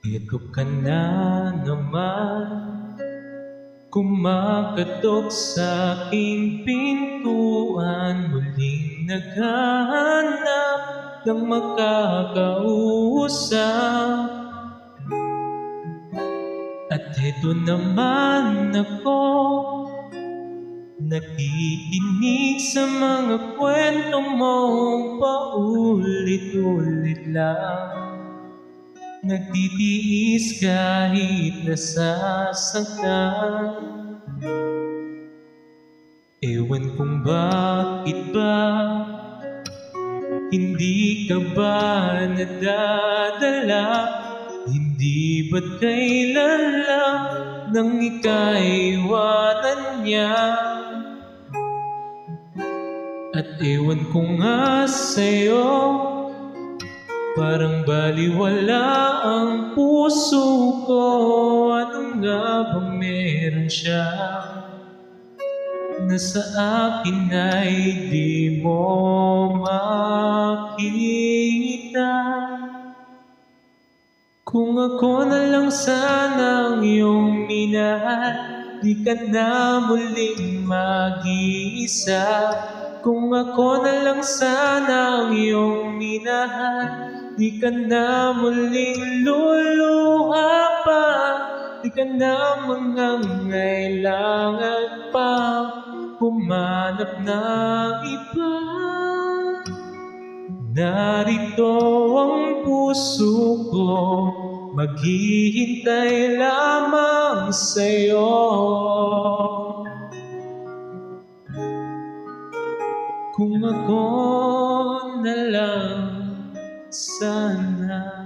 Ito ka na naman, kumakatok sa aking pintuan, muling naghahanap ng makakausap. At ito naman ako, nakikinig sa mga kwento mong paulit-ulit lang. Nagtitiis kahit nasasaktan. Ewan kung bakit ba hindi ka ba nadadala? Hindi ba't kailan lang nang ikaiwanan niya? At ewan ko nga sa'yo, parang baliwala ang puso ko. Ano nga bang meron siya na sa akin ay di mo makita? Kung ako na lang sana ang iyong minahal, di ka na muling mag-iisa. Kung ako na lang sana ang iyong minahal, di ka na muling luluha pa. Di ka na mangangailangan pa humanap ng iba. Narito ang puso ko, maghihintay lamang sa'yo. Kung ako na lang sana.